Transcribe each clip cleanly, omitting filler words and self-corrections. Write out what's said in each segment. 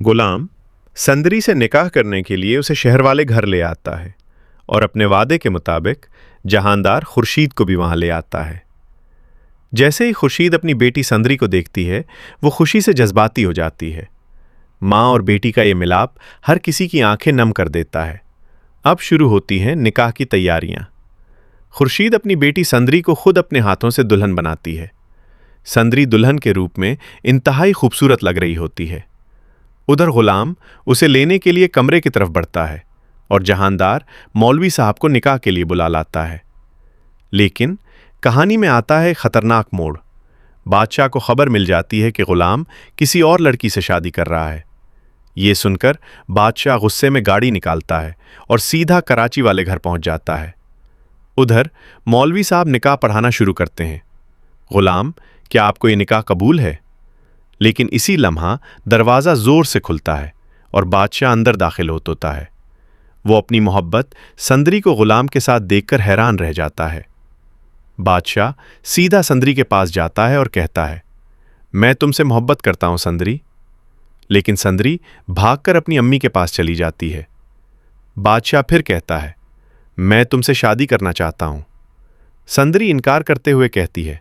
गुलाम संदरी से निकाह करने के लिए उसे शहर वाले घर ले आता है और अपने वादे के मुताबिक जहांदार खुर्शीद को भी वहां ले आता है। जैसे ही खुर्शीद अपनी बेटी संदरी को देखती है, वो खुशी से जज्बाती हो जाती है। माँ और बेटी का ये मिलाप हर किसी की आंखें नम कर देता है। अब शुरू होती हैं निकाह की तैयारियां। खुर्शीद अपनी बेटी संदरी को खुद अपने हाथों से दुल्हन बनाती है। संदरी दुल्हन के रूप में इंतहाई खूबसूरत लग रही होती है। उधर गुलाम उसे लेने के लिए कमरे की तरफ बढ़ता है और जहांदार मौलवी साहब को निकाह के लिए बुला लाता है। लेकिन कहानी में आता है खतरनाक मोड़। बादशाह को खबर मिल जाती है कि गुलाम किसी और लड़की से शादी कर रहा है। ये सुनकर बादशाह गुस्से में गाड़ी निकालता है और सीधा कराची वाले घर पहुंच जाता है। उधर मौलवी साहब निकाह पढ़ाना शुरू करते हैं। गुलाम, क्या आपको ये निकाह कबूल है? लेकिन इसी लम्हा दरवाज़ा ज़ोर से खुलता है और बादशाह अंदर दाखिल होता है। वो अपनी मोहब्बत संदरी को गुलाम के साथ देखकर हैरान रह जाता है। बादशाह सीधा संदरी के पास जाता है और कहता है, मैं तुमसे मोहब्बत करता हूं संदरी। लेकिन संदरी भागकर अपनी अम्मी के पास चली जाती है। बादशाह फिर कहता है, मैं तुमसे शादी करना चाहता हूं। संदरी इनकार करते हुए कहती है,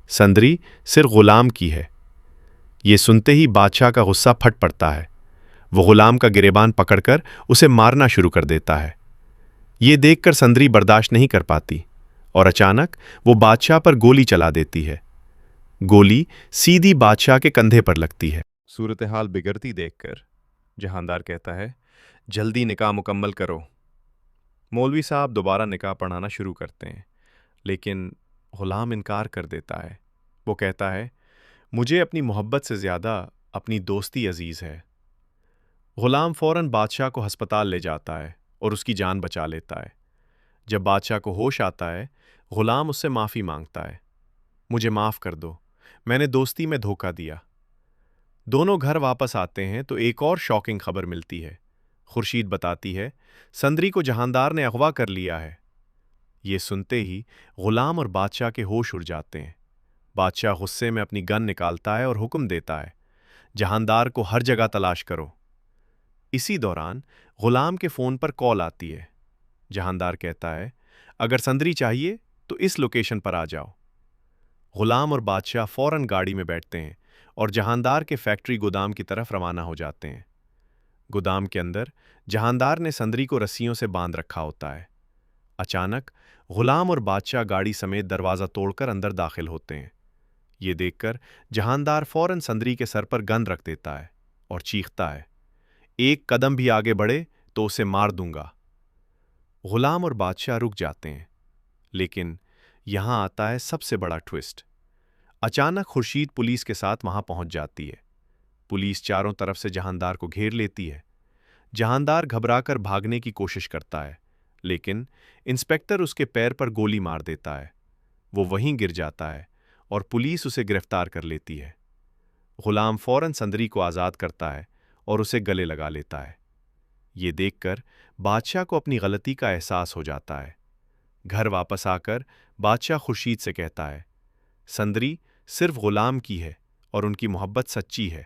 संदरी सिर्फ गुलाम की है। ये सुनते ही बादशाह का गुस्सा फट पड़ता है। वो गुलाम का गिरेबान पकड़कर उसे मारना शुरू कर देता है। ये देखकर संदरी बर्दाश्त नहीं कर पाती और अचानक वो बादशाह पर गोली चला देती है। गोली सीधी बादशाह के कंधे पर लगती है। सूरत हाल बिगड़ती देखकर जहांदार कहता है, जल्दी निकाह मुकम्मल करो। मौलवी साहब दोबारा निकाह पढ़ाना शुरू करते हैं, लेकिन गुलाम इनकार कर देता है। वो कहता है, मुझे अपनी मोहब्बत से ज़्यादा अपनी दोस्ती अजीज़ है। गुलाम फ़ौरन बादशाह को हस्पताल ले जाता है और उसकी जान बचा लेता है। जब बादशाह को होश आता है, गुलाम उससे माफ़ी मांगता है। मुझे माफ़ कर दो, मैंने दोस्ती में धोखा दिया। दोनों घर वापस आते हैं तो एक और शॉकिंग खबर मिलती है। खुर्शीद बताती है, संदरी को जहांदार ने अगवा कर लिया है। ये सुनते ही गुलाम और बादशाह के होश उड़ जाते हैं। बादशाह गुस्से में अपनी गन निकालता है और हुक्म देता है, जहांदार को हर जगह तलाश करो। इसी दौरान गुलाम के फ़ोन पर कॉल आती है। जहांदार कहता है, अगर संदरी चाहिए तो इस लोकेशन पर आ जाओ। गुलाम और बादशाह फ़ौरन गाड़ी में बैठते हैं और जहांदार के फैक्ट्री गोदाम की तरफ रवाना हो जाते हैं। गोदाम के अंदर जहांदार ने संदरी को रस्सियों से बांध रखा होता है। अचानक गुलाम और बादशाह गाड़ी समेत दरवाज़ा तोड़कर अंदर दाखिल होते हैं। ये देखकर जहांदार फ़ौरन संदरी के सर पर गन रख देता है और चीखता है, एक कदम भी आगे बढ़े तो उसे मार दूंगा। गुलाम और बादशाह रुक जाते हैं, लेकिन यहां आता है सबसे बड़ा ट्विस्ट। अचानक खुर्शीद पुलिस के साथ वहां पहुंच जाती है। पुलिस चारों तरफ से जहांदार को घेर लेती है। जहांदार घबराकर भागने की कोशिश करता है, लेकिन इंस्पेक्टर उसके पैर पर गोली मार देता है। वो वहीं गिर जाता है और पुलिस उसे गिरफ्तार कर लेती है। गुलाम फ़ौरन संदरी को आज़ाद करता है और उसे गले लगा लेता है। ये देखकर बादशाह को अपनी गलती का एहसास हो जाता है। घर वापस आकर बादशाह खुर्शीद से कहता है, संदरी सिर्फ गुलाम की है और उनकी मोहब्बत सच्ची है।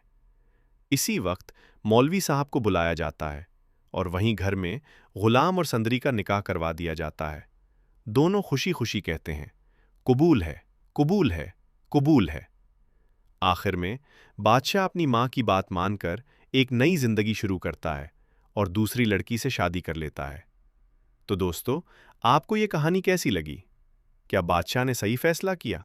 इसी वक्त मौलवी साहब को बुलाया जाता है और वहीं घर में गुलाम और संदरी का निकाह करवा दिया जाता है। दोनों खुशी खुशी कहते हैं, कबूल है, कबूल है, कबूल है। आखिर में बादशाह अपनी माँ की बात मानकर एक नई जिंदगी शुरू करता है और दूसरी लड़की से शादी कर लेता है। तो दोस्तों, आपको ये कहानी कैसी लगी? क्या बादशाह ने सही फैसला किया?